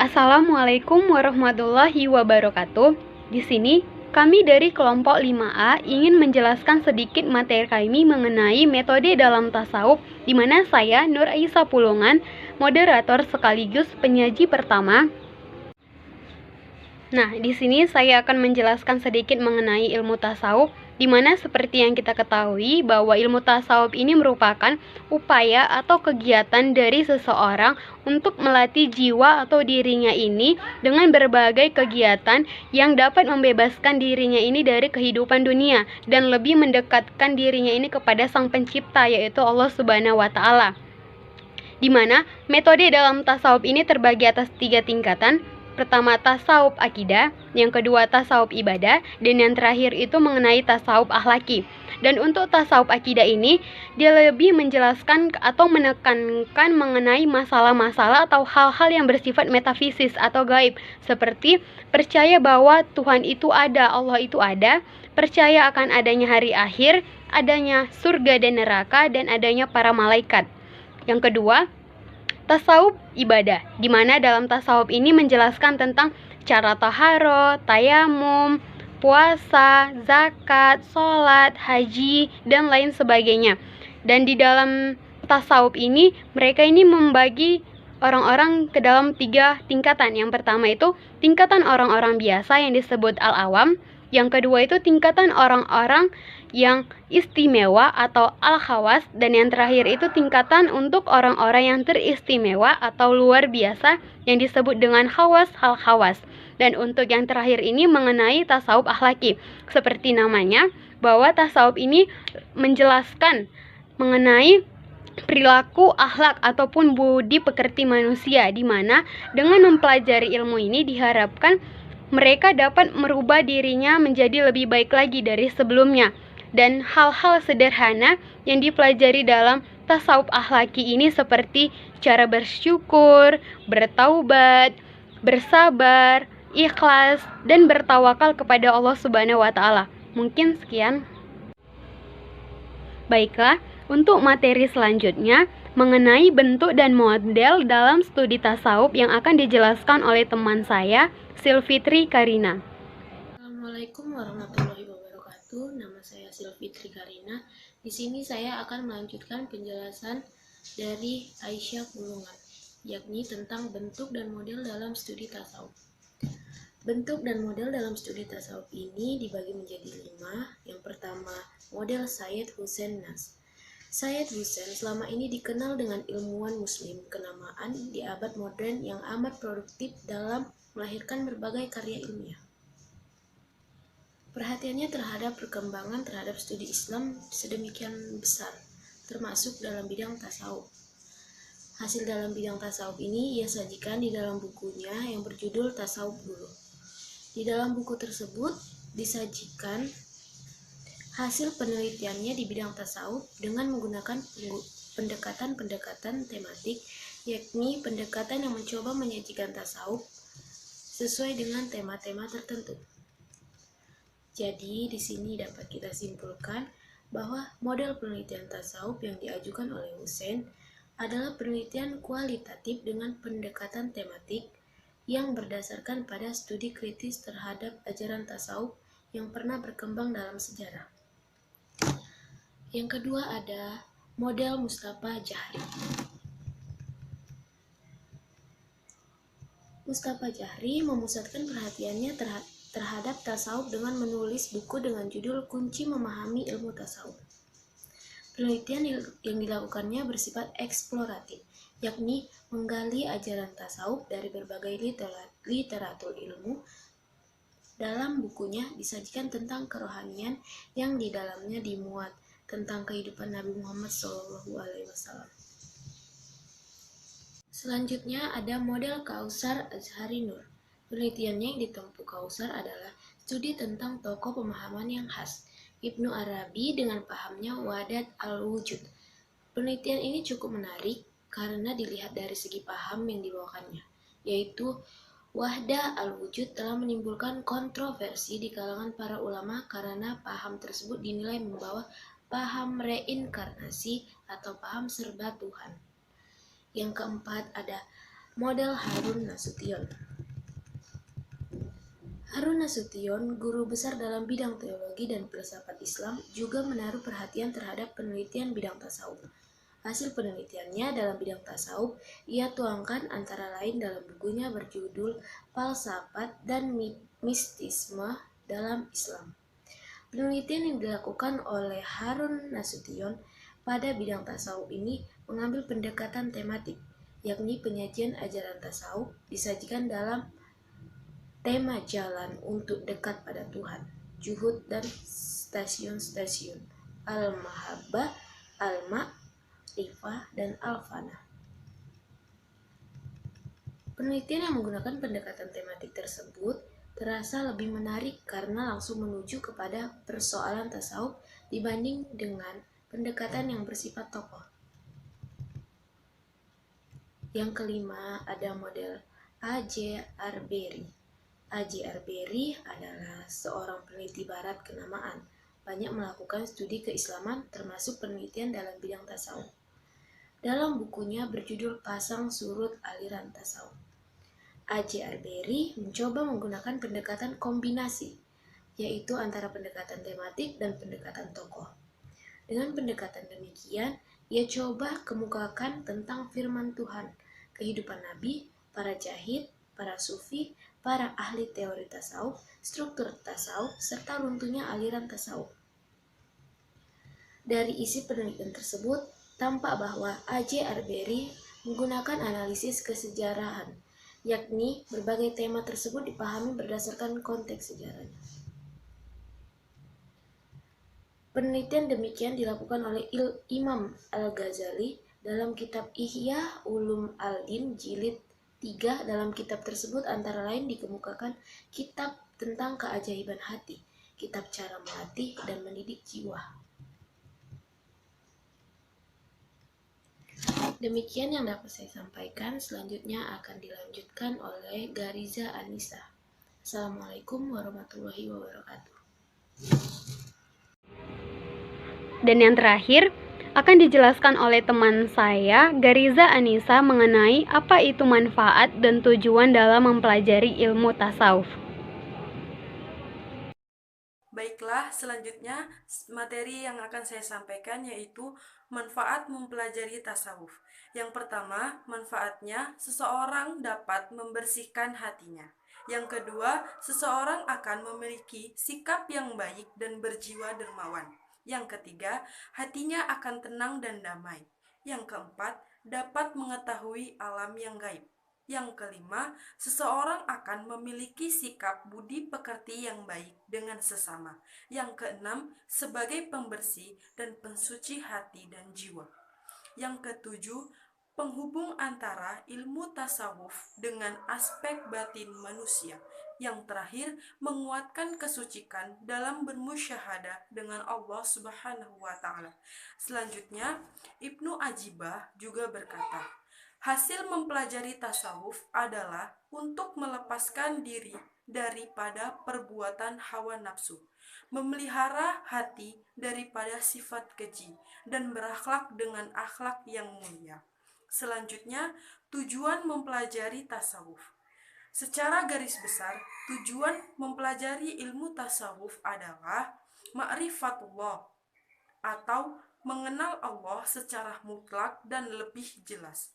Assalamualaikum warahmatullahi wabarakatuh. Di sini kami dari kelompok 5A ingin menjelaskan sedikit materi kami mengenai metode dalam tasawuf, di mana saya Nur Aisyah Pulungan, moderator sekaligus penyaji pertama. Nah, di sini saya akan menjelaskan sedikit mengenai ilmu tasawuf, di mana seperti yang kita ketahui bahwa ilmu tasawuf ini merupakan upaya atau kegiatan dari seseorang untuk melatih jiwa atau dirinya ini dengan berbagai kegiatan yang dapat membebaskan dirinya ini dari kehidupan dunia dan lebih mendekatkan dirinya ini kepada Sang Pencipta, yaitu Allah Subhanahu wa Ta'ala. Di mana metode dalam tasawuf ini terbagi atas 3 tingkatan. Pertama, tasawuf akidah, yang kedua tasawuf ibadah, dan yang terakhir itu mengenai tasawuf akhlaki. Dan untuk tasawuf akidah ini, dia lebih menjelaskan atau menekankan mengenai masalah-masalah atau hal-hal yang bersifat metafisis atau gaib, seperti percaya bahwa Tuhan itu ada, Allah itu ada, percaya akan adanya hari akhir, adanya surga dan neraka, dan adanya para malaikat. Yang kedua, tasawuf ibadah, di mana dalam tasawuf ini menjelaskan tentang cara taharah, tayamum, puasa, zakat, sholat, haji, dan lain sebagainya. Dan di dalam tasawuf ini, mereka ini membagi orang-orang ke dalam 3 tingkatan. Yang pertama itu tingkatan orang-orang biasa yang disebut al-awam. Yang kedua itu tingkatan orang-orang yang istimewa atau al-khawas, dan yang terakhir itu tingkatan untuk orang-orang yang teristimewa atau luar biasa yang disebut dengan khawas al-khawas. Dan untuk yang terakhir ini mengenai tasawuf akhlaki, seperti namanya, bahwa tasawuf ini menjelaskan mengenai perilaku akhlak ataupun budi pekerti manusia, di mana dengan mempelajari ilmu ini diharapkan mereka dapat merubah dirinya menjadi lebih baik lagi dari sebelumnya. Dan hal-hal sederhana yang dipelajari dalam tasawuf akhlaki ini seperti cara bersyukur, bertaubat, bersabar, ikhlas, dan bertawakal kepada Allah Subhanahu wa Ta'ala. Mungkin sekian. Baiklah, untuk materi selanjutnya mengenai bentuk dan model dalam studi tasawuf yang akan dijelaskan oleh teman saya, Silfitri Karina. Assalamualaikum warahmatullahi wabarakatuh. Nama saya Silfitri Karina. Di sini saya akan melanjutkan penjelasan dari Aisyah Pulungan, yakni tentang bentuk dan model dalam studi tasawuf. Bentuk dan model dalam studi tasawuf ini dibagi menjadi 5. Yang pertama, model Sayyid Hussein Nas. Sayyid Hussein selama ini dikenal dengan ilmuwan muslim kenamaan di abad modern yang amat produktif dalam melahirkan berbagai karya ilmiah. Perhatiannya terhadap perkembangan terhadap studi Islam sedemikian besar, termasuk dalam bidang tasawuf. Hasil dalam bidang tasawuf ini ia sajikan di dalam bukunya yang berjudul Tasawuf Dulu. Di dalam buku tersebut disajikan hasil penelitiannya di bidang tasawuf dengan menggunakan pendekatan-pendekatan tematik, yakni pendekatan yang mencoba menyajikan tasawuf sesuai dengan tema-tema tertentu. Jadi, di sini dapat kita simpulkan bahwa model penelitian tasawuf yang diajukan oleh Hussein adalah penelitian kualitatif dengan pendekatan tematik yang berdasarkan pada studi kritis terhadap ajaran tasawuf yang pernah berkembang dalam sejarah. Yang kedua ada model Mustafa Jahri. Mustafa Jahri memusatkan perhatiannya terhadap tasawuf dengan menulis buku dengan judul Kunci Memahami Ilmu Tasawuf. Penelitian yang dilakukannya bersifat eksploratif, yakni menggali ajaran tasawuf dari berbagai literatur ilmu. Dalam bukunya disajikan tentang kerohanian yang di dalamnya dimuat tentang kehidupan Nabi Muhammad SAW. Selanjutnya ada model Kausar Azhari Nur. Penelitiannya yang ditempuh Kausar adalah studi tentang tokoh pemahaman yang khas, Ibnu Arabi dengan pahamnya Wahdat al-Wujud. Penelitian ini cukup menarik karena dilihat dari segi paham yang dibawakannya, yaitu Wahdat al-Wujud telah menimbulkan kontroversi di kalangan para ulama karena paham tersebut dinilai membawa paham reinkarnasi atau paham serba Tuhan. Yang keempat ada Model Harun Nasution. Harun Nasution, guru besar dalam bidang teologi dan filsafat Islam, juga menaruh perhatian terhadap penelitian bidang tasawuf. Hasil penelitiannya dalam bidang tasawuf ia tuangkan antara lain dalam bukunya berjudul Falsafat dan Mistisme dalam Islam. Penelitian yang dilakukan oleh Harun Nasution pada bidang tasawuf ini mengambil pendekatan tematik, yakni penyajian ajaran tasawuf disajikan dalam tema jalan untuk dekat pada Tuhan, juhud dan stasiun-stasiun, al-mahabbah, al-ma'rifah, dan al-fana. Penelitian yang menggunakan pendekatan tematik tersebut terasa lebih menarik karena langsung menuju kepada persoalan tasawuf dibanding dengan pendekatan yang bersifat tokoh. Yang kelima ada model A.J. Arbery. A.J. Arbery adalah seorang peneliti barat kenamaan, banyak melakukan studi keislaman termasuk penelitian dalam bidang tasawuf. Dalam bukunya berjudul Pasang Surut Aliran Tasawuf, A.J. Arbery mencoba menggunakan pendekatan kombinasi, yaitu antara pendekatan tematik dan pendekatan tokoh. Dengan pendekatan demikian, ia coba kemukakan tentang firman Tuhan, kehidupan Nabi, para jahid, para sufi, para ahli teori tasawuf, struktur tasawuf, serta runtuhnya aliran tasawuf. Dari isi penelitian tersebut, tampak bahwa A.J. Arbery menggunakan analisis kesejarahan, yakni berbagai tema tersebut dipahami berdasarkan konteks sejarahnya. Penelitian demikian dilakukan oleh Imam Al-Ghazali dalam kitab Ihya Ulum Al-Din jilid 3. Dalam kitab tersebut antara lain dikemukakan kitab tentang keajaiban hati, kitab cara melatih dan mendidik jiwa. Demikian yang dapat saya sampaikan, selanjutnya akan dilanjutkan oleh Gariza Anissa. Assalamualaikum warahmatullahi wabarakatuh. Dan yang terakhir akan dijelaskan oleh teman saya, Gariza Anissa, mengenai apa itu manfaat dan tujuan dalam mempelajari ilmu tasawuf. Baiklah, selanjutnya materi yang akan saya sampaikan yaitu manfaat mempelajari tasawuf. Yang pertama, manfaatnya seseorang dapat membersihkan hatinya. Yang kedua, seseorang akan memiliki sikap yang baik dan berjiwa dermawan. Yang ketiga, hatinya akan tenang dan damai. Yang keempat, dapat mengetahui alam yang gaib. Yang kelima, seseorang akan memiliki sikap budi pekerti yang baik dengan sesama. Yang keenam, sebagai pembersih dan pensuci hati dan jiwa. Yang ketujuh, penghubung antara ilmu tasawuf dengan aspek batin manusia. Yang terakhir, menguatkan kesucikan dalam bermusyahadah dengan Allah Subhanahu wa Ta'ala. Selanjutnya, Ibnu Ajibah juga berkata, hasil mempelajari tasawuf adalah untuk melepaskan diri daripada perbuatan hawa nafsu, memelihara hati daripada sifat keji, dan berakhlak dengan akhlak yang mulia. Selanjutnya, tujuan mempelajari tasawuf. Secara garis besar, tujuan mempelajari ilmu tasawuf adalah ma'rifatullah atau mengenal Allah secara mutlak dan lebih jelas.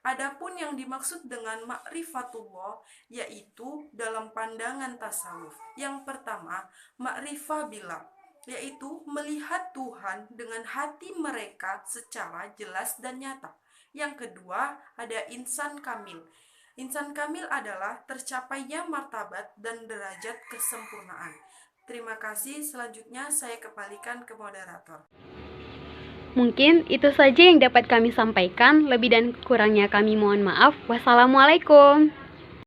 Adapun yang dimaksud dengan ma'rifatullah yaitu dalam pandangan tasawuf. Yang pertama, ma'rifah billah, yaitu melihat Tuhan dengan hati mereka secara jelas dan nyata. Yang kedua, ada insan kamil. Insan kamil adalah tercapainya martabat dan derajat kesempurnaan. Terima kasih, selanjutnya saya kembalikan ke moderator. Mungkin itu saja yang dapat kami sampaikan. Lebih dan kurangnya kami mohon maaf. Wassalamualaikum.